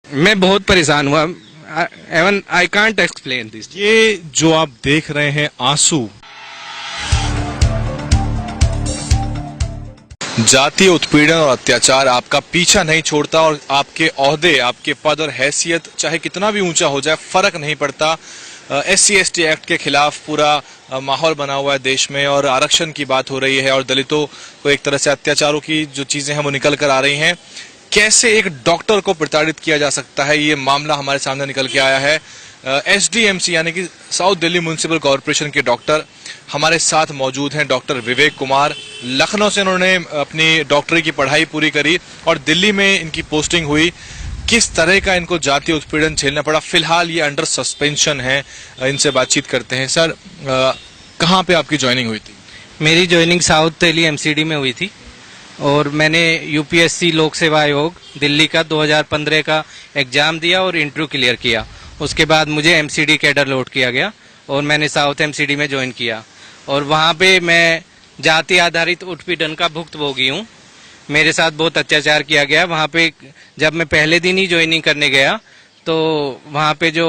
मैं बहुत परेशान हुआ। Even I can't explain this. ये जो आप देख रहे हैं आंसू, जातीय उत्पीड़न और अत्याचार आपका पीछा नहीं छोड़ता और आपके ओहदे, आपके पद और हैसियत चाहे कितना भी ऊंचा हो जाए फर्क नहीं पड़ता। SC/ST एक्ट के खिलाफ पूरा माहौल बना हुआ है देश में और आरक्षण की बात हो रही है और दलितों को एक तरह से अत्याचारों की जो चीजें हैं वो निकल कर आ रही हैं। कैसे एक डॉक्टर को प्रताड़ित किया जा सकता है, ये मामला हमारे सामने निकल के आया है। SDMC यानी कि साउथ दिल्ली म्युनिसिपल कॉरपोरेशन के डॉक्टर हमारे साथ मौजूद हैं। डॉक्टर विवेक कुमार, लखनऊ से उन्होंने अपनी डॉक्टरी की पढ़ाई पूरी करी और दिल्ली में इनकी पोस्टिंग हुई। किस तरह का इनको जातीय उत्पीड़न झेलना पड़ा, फिलहाल ये अंडर सस्पेंशन है। इनसे बातचीत करते हैं। सर, कहाँ पे आपकी ज्वाइनिंग हुई थी? मेरी ज्वाइनिंग साउथ दिल्ली MCD में हुई थी और मैंने UPSC लोक सेवा आयोग दिल्ली का 2015 का एग्जाम दिया और इंटरव्यू क्लियर किया। उसके बाद मुझे MCD कैडर लोड किया गया और मैंने साउथ MCD में ज्वाइन किया और वहाँ पे मैं जाति आधारित उत्पीड़न का भुक्तभोगी हूँ। मेरे साथ बहुत अत्याचार किया गया। वहाँ पे जब मैं पहले दिन ही ज्वाइनिंग करने गया तो वहाँ पे जो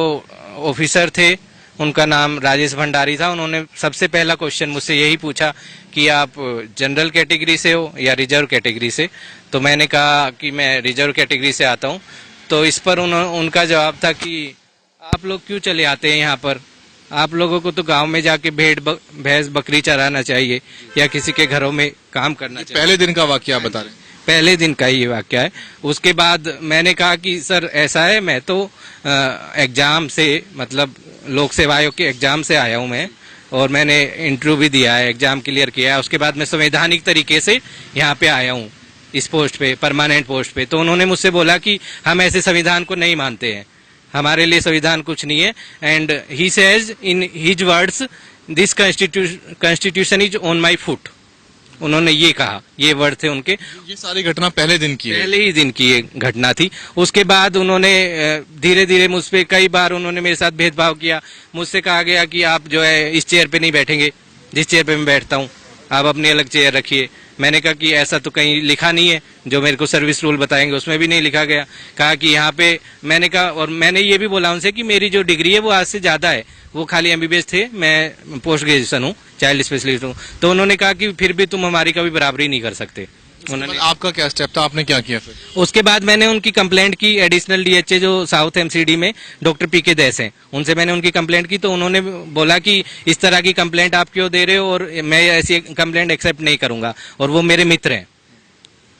ऑफिसर थे, उनका नाम राजेश भंडारी था, उन्होंने सबसे पहला क्वेश्चन मुझसे यही पूछा कि आप जनरल कैटेगरी से हो या रिजर्व कैटेगरी से। तो मैंने कहा कि मैं रिजर्व कैटेगरी से आता हूँ। तो इस पर उनका जवाब था कि आप लोग क्यों चले आते हैं यहाँ पर, आप लोगों को तो गांव में जाके भेड़ भैंस बकरी चराना चाहिए या किसी के घरों में काम करना चाहिए। पहले दिन का वाकया बता रहे हैं? पहले दिन का ही वाकया है। उसके बाद मैंने कहा कि सर ऐसा है, मैं तो एग्जाम से, मतलब लोक सेवा आयोग के एग्जाम से आया हूँ मैं और मैंने इंटरव्यू भी दिया है, एग्जाम क्लियर किया है। उसके बाद मैं संवैधानिक तरीके से यहाँ पे आया हूँ इस पोस्ट पे, परमानेंट पोस्ट पे। तो उन्होंने मुझसे बोला कि हम ऐसे संविधान को नहीं मानते हैं, हमारे लिए संविधान कुछ नहीं है। And he says in his words, this constitution is on my foot. उन्होंने ये कहा, ये वर्ड थे उनके। ये सारी घटना पहले दिन की है? पहले ही दिन की ये घटना थी। उसके बाद उन्होंने धीरे धीरे मुझ पे कई बार उन्होंने मेरे साथ भेदभाव किया। मुझसे कहा गया कि आप जो है इस चेयर पे नहीं बैठेंगे जिस चेयर पे मैं बैठता हूँ, आप अपनी अलग चेयर रखिए। मैंने कहा कि ऐसा तो कहीं लिखा नहीं है, जो मेरे को सर्विस रूल बताएंगे उसमें भी नहीं लिखा गया। कहा कि यहाँ पे, मैंने कहा, और मैंने ये भी बोला उनसे कि मेरी जो डिग्री है वो आज से ज्यादा है, वो खाली MBBS थे, मैं पोस्ट ग्रेजुएशन हूँ, चाइल्ड स्पेशलिस्ट हूँ। तो उन्होंने कहा कि फिर भी तुम हमारी कभी बराबरी नहीं कर सकते। उन्होंने, आपका क्या स्टेप था, आपने क्या किया फिर? उसके बाद मैंने उनकी कंप्लेंट की। एडिशनल DHA जो साउथ MCD में डॉक्टर PK दैस हैं, उनसे मैंने उनकी कंप्लेंट की। तो उन्होंने बोला कि इस तरह की कंप्लेंट आप क्यों दे रहे हो और मैं ऐसी कंप्लेंट एक्सेप्ट नहीं करूंगा। और वो मेरे मित्र हैं,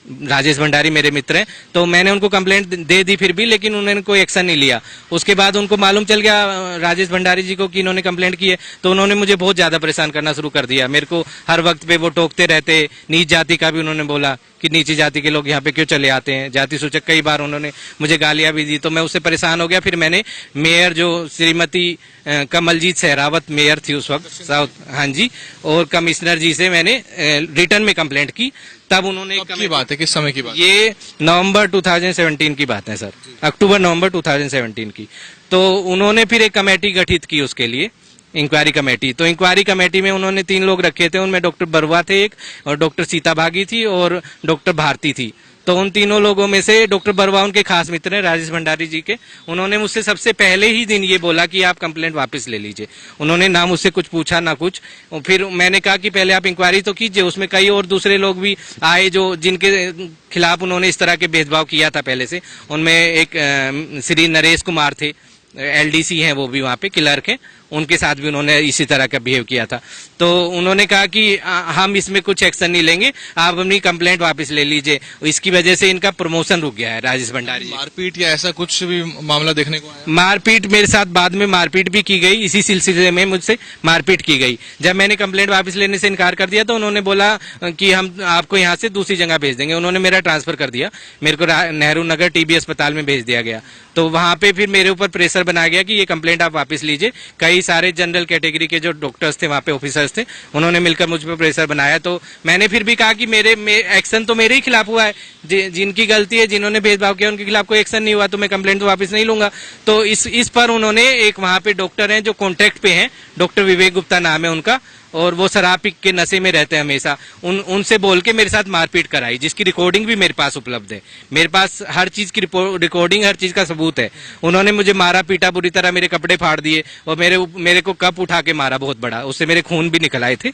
राजेश भंडारी मेरे मित्र हैं। तो मैंने उनको कंप्लेंट दे दी फिर भी, लेकिन उन्होंने कोई एक्शन नहीं लिया। उसके बाद उनको मालूम चल गया राजेश भंडारी जी को कि इन्होंने कंप्लेंट की है। तो उन्होंने मुझे बहुत ज्यादा परेशान करना शुरू कर दिया। मेरे को हर वक्त पे वो टोकते रहते। नीच जाति का भी उन्होंने बोला कि नीची जाति के लोग यहाँ पे क्यों चले आते हैं, जाति सूचक कई बार उन्होंने मुझे गालियां भी दी। तो मैं उससे परेशान हो गया। फिर मैंने मेयर जो श्रीमती कमलजीत सहरावत मेयर थी उस वक्त साउथ, हाँ जी, और कमिश्नर जी से मैंने रिटर्न में कंप्लेंट की। तब उन्होंने, कब की बात है, किस समय की बात? ये नवंबर 2017 की बात है सर, अक्टूबर-नवंबर 2017 की। तो उन्होंने फिर एक कमेटी गठित की उसके लिए, इंक्वायरी कमेटी। तो इंक्वायरी कमेटी में उन्होंने 3 लोग रखे थे। उनमें डॉक्टर बरुआ थे एक, और डॉक्टर सीता भागी थी, और डॉक्टर भारती थी। तो उन तीनों लोगों में से डॉक्टर बरुआ उनके खास मित्र हैं राजेश भंडारी जी के। उन्होंने मुझसे सबसे पहले ही दिन ये बोला कि आप कंप्लेंट वापस ले लीजिए। उन्होंने ना मुझसे कुछ पूछा ना कुछ। फिर मैंने कहा कि पहले आप इंक्वायरी तो कीजिए। उसमें कई और दूसरे लोग भी आए जो जिनके खिलाफ उन्होंने इस तरह के भेदभाव किया था पहले से। उनमें एक श्री नरेश कुमार थे, LDC हैं वो भी, वहाँ पे क्लर्क हैं, उनके साथ भी उन्होंने इसी तरह का बिहेव किया था। तो उन्होंने कहा कि हम इसमें कुछ एक्शन नहीं लेंगे, आप अपनी कंप्लेंट वापस ले लीजिए। इसकी वजह से इनका प्रमोशन रुक गया है राजेश भंडारी। मारपीट या ऐसा कुछ भी मामला देखने को आया? मारपीट मेरे साथ बाद में मारपीट भी की गई। इसी सिलसिले में मुझसे मारपीट की गई। जब मैंने कंप्लेंट वापस लेने से इनकार कर दिया तो उन्होंने बोला कि हम आपको यहाँ से दूसरी जगह भेज देंगे। उन्होंने मेरा ट्रांसफर कर दिया, मेरे को नेहरू नगर TB अस्पताल में भेज दिया गया। तो वहां पे फिर मेरे ऊपर प्रेशर बनाया गया कि ये कंप्लेंट आप वापस लीजिए। कई सारे जनरल कैटेगरी के जो डॉक्टर्स थे वहाँ पे, ऑफिसर्स थे, उन्होंने मिलकर मुझ पर प्रेशर बनाया। तो मैंने फिर भी कहा कि मेरे एक्शन तो मेरे ही खिलाफ हुआ है, जिनकी गलती है, जिन्होंने भेदभाव किया उनके खिलाफ कोई एक्शन नहीं हुआ, तो मैं कंप्लेंट तो वापस नहीं लूंगा। तो इस पर उन्होंने, एक वहाँ पे डॉक्टर हैं जो कॉन्ट्रैक्ट पे हैं, डॉक्टर विवेक गुप्ता नाम है उनका, और वो शराब पी के नशे में रहते हैं हमेशा। उनसे बोल के मेरे साथ मारपीट कराई, जिसकी रिकॉर्डिंग भी मेरे पास उपलब्ध है। मेरे पास हर चीज की रिकॉर्डिंग, हर चीज का सबूत है। उन्होंने मुझे मारा पीटा बुरी तरह, मेरे कपड़े फाड़ दिए और मेरे को कप उठा के मारा बहुत बड़ा, उससे मेरे खून भी निकल आए थे।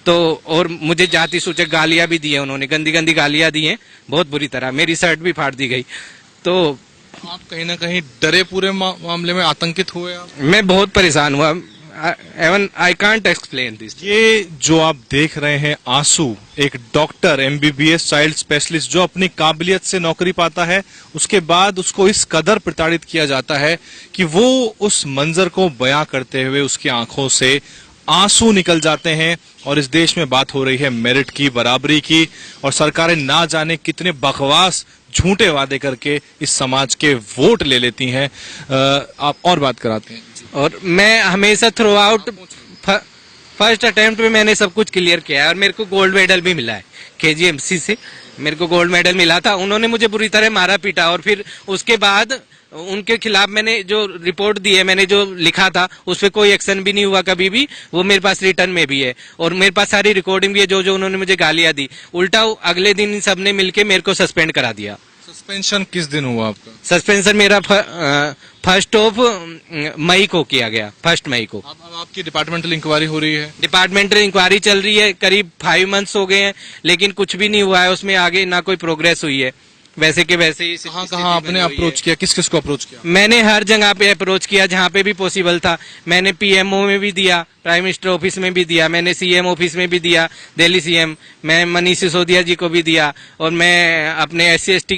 तो और मुझे जाति सूचक गालियां भी दी है उन्होंने, गंदी गंदी गालियां दी हैं बहुत बुरी तरह, मेरी शर्ट भी फाड़ दी गई। तो आप कहीं ना कहीं डरे, पूरे मामले में आतंकित हुए आप? मैं बहुत परेशान हुआ, even I can't explain this. ये जो आप देख रहे हैं आंसू, एक डॉक्टर एमबीबीएस चाइल्ड स्पेशलिस्ट जो अपनी काबिलियत से नौकरी पाता है, उसके बाद उसको इस कदर प्रताड़ित किया जाता है कि वो उस मंजर को बयां करते हुए उसकी आंखों से आंसू निकल जाते हैं। और इस देश में बात हो रही है मेरिट की, बराबरी की, और सरकारें ना जाने कितने बकवास झूठे वादे करके इस समाज के वोट ले लेती हैं। आप और बात कराते हैं। और मैं हमेशा थ्रू आउट फर्स्ट अटेम्प्ट में मैंने सब कुछ क्लियर किया है और मेरे को गोल्ड मेडल भी मिला है KGMC से, मेरे को गोल्ड मेडल मिला था। उन्होंने मुझे बुरी तरह मारा पीटा और फिर उसके बाद उनके खिलाफ मैंने जो रिपोर्ट दी है, मैंने जो लिखा था उस पर कोई एक्शन भी नहीं हुआ कभी भी। वो मेरे पास रिटर्न में भी है और मेरे पास सारी रिकॉर्डिंग भी है, जो उन्होंने मुझे गालियां दी। उल्टा अगले दिन इन सबने मिलके मेरे को सस्पेंड करा दिया। सस्पेंशन किस दिन हुआ आपका? सस्पेंशन मेरा 1 मई को किया गया, 1 मई को। अब आपकी डिपार्टमेंटल इंक्वायरी हो रही है? डिपार्टमेंटल इंक्वायरी चल रही है, करीब 5 मंथ्स हो गए हैं, लेकिन कुछ भी नहीं हुआ है उसमें आगे, ना कोई प्रोग्रेस हुई है। वैसे के वैसे ही कहाँ आपने अप्रोच किया, किस किस को अप्रोच किया? मैंने हर जगह पे अप्रोच किया जहाँ पे भी पॉसिबल था। मैंने PMO में भी दिया, प्राइम मिनिस्टर ऑफिस में भी दिया, मैंने CM ऑफिस में भी दिया, दिल्ली CM, मैं मनीष सिसोदिया जी को भी दिया, और मैं अपने SC/ST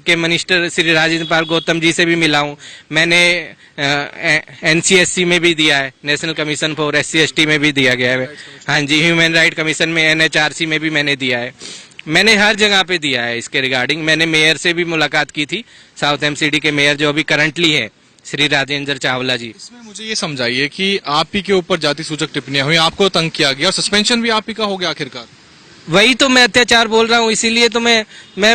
के मिनिस्टर श्री राजेंद्र पाल गौतम जी से भी मिला हूँ। मैंने NCSC में भी दिया है, नेशनल कमीशन फॉर SC/ST में भी दिया गया है। हाँ जी, ह्यूमन राइट कमीशन में NHRC में भी मैंने दिया है। मैंने हर जगह पे दिया है इसके रिगार्डिंग। मैंने मेयर से भी मुलाकात की थी, साउथ MCD के मेयर जो अभी करंटली है, श्री राजेंद्र चावला जी। इसमें मुझे ये समझाइए कि आप ही के ऊपर जाति सूचक टिप्पणियां हुई, आपको तंग किया गया और सस्पेंशन भी आप ही का हो गया आखिरकार। वही तो मैं अत्याचार बोल रहा हूँ, इसीलिए तो मैं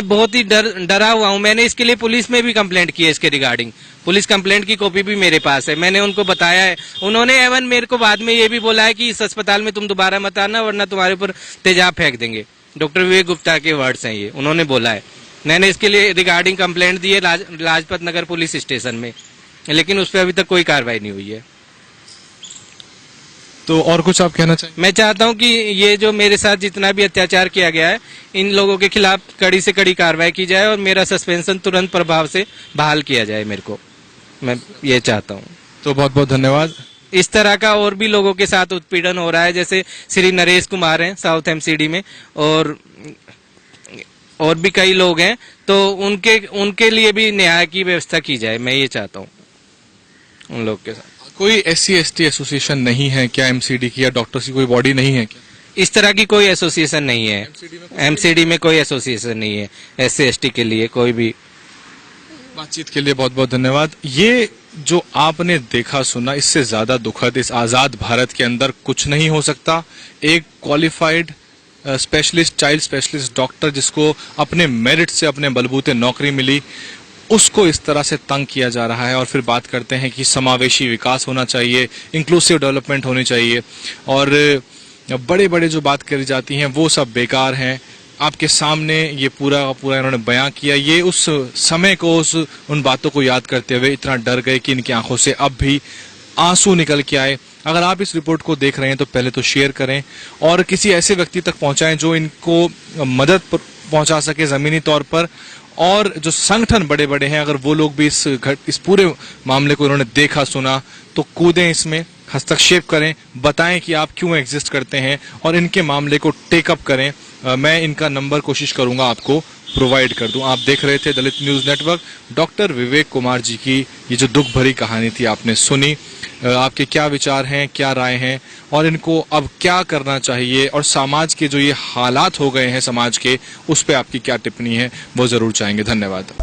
बहुत ही डरा हुआ हूँ। मैंने इसके लिए पुलिस में भी कंप्लेंट की है इसके रिगार्डिंग, पुलिस कंप्लेंट की कॉपी भी मेरे पास है, मैंने उनको बताया है। उन्होंने एवन मेरे को बाद में ये भी बोला है कि इस अस्पताल में तुम दोबारा मत आना वरना तुम्हारे ऊपर तेजाब फेंक देंगे। डॉक्टर विवेक गुप्ता के वर्ड्स हैं ये, उन्होंने बोला है। मैंने इसके लिए रिगार्डिंग कंप्लेंट दी है लाजपत नगर पुलिस स्टेशन में, लेकिन उस पर अभी तक कोई कार्रवाई नहीं हुई है। तो और कुछ आप कहना चाहिए? मैं चाहता हूं कि ये जो मेरे साथ जितना भी अत्याचार किया गया है, इन लोगों के खिलाफ कड़ी से कड़ी कार्रवाई की जाए और मेरा सस्पेंशन तुरंत प्रभाव से बहाल किया जाए मेरे को, मैं ये चाहता हूँ। तो बहुत बहुत धन्यवाद। इस तरह का और भी लोगों के साथ उत्पीड़न हो रहा है, जैसे श्री नरेश कुमार हैं साउथ MCD में, और भी कई लोग हैं, तो उनके लिए भी न्याय की व्यवस्था की जाए, मैं ये चाहता हूँ उन लोग के साथ। कोई SC/ST एसोसिएशन नहीं है क्या MCD की, या डॉक्टर्स की कोई बॉडी नहीं है क्या? इस तरह की कोई एसोसिएशन नहीं है, MCD में कोई एसोसिएशन नहीं है SC/ST के लिए कोई भी। बातचीत के लिए बहुत बहुत धन्यवाद। ये जो आपने देखा सुना, इससे ज्यादा दुखद इस आजाद भारत के अंदर कुछ नहीं हो सकता। एक qualified specialist, child specialist doctor जिसको अपने मेरिट से, अपने बलबूते नौकरी मिली, उसको इस तरह से तंग किया जा रहा है। और फिर बात करते हैं कि समावेशी विकास होना चाहिए, इंक्लूसिव डेवलपमेंट होनी चाहिए, और बड़े बड़े जो बात करी जाती हैं वो सब बेकार हैं। आपके सामने ये पूरा पूरा इन्होंने बयां किया। ये उस समय को, उन बातों को याद करते हुए इतना डर गए कि इनकी आंखों से अब भी आंसू निकल के आए। अगर आप इस रिपोर्ट को देख रहे हैं तो पहले तो शेयर करें और किसी ऐसे व्यक्ति तक पहुंचाएं जो इनको मदद पहुंचा सके जमीनी तौर पर। और जो संगठन बड़े बड़े हैं, अगर वो लोग भी इस पूरे मामले को उन्होंने देखा सुना तो कूदें इसमें, हस्तक्षेप करें, बताएं कि आप क्यों एग्जिस्ट करते हैं और इनके मामले को टेकअप करें। मैं इनका नंबर कोशिश करूंगा आपको प्रोवाइड कर दूं। आप देख रहे थे दलित news network. Doctor Vivek Kumar ji की ये जो दुख भरी कहानी थी आपने सुनी। आपके क्या विचार हैं, क्या राय हैं, और इनको अब क्या करना चाहिए, और समाज के जो ये हालात हो गए हैं समाज के, उस पर आपकी क्या टिप्पणी है, वो जरूर चाहेंगे। धन्यवाद।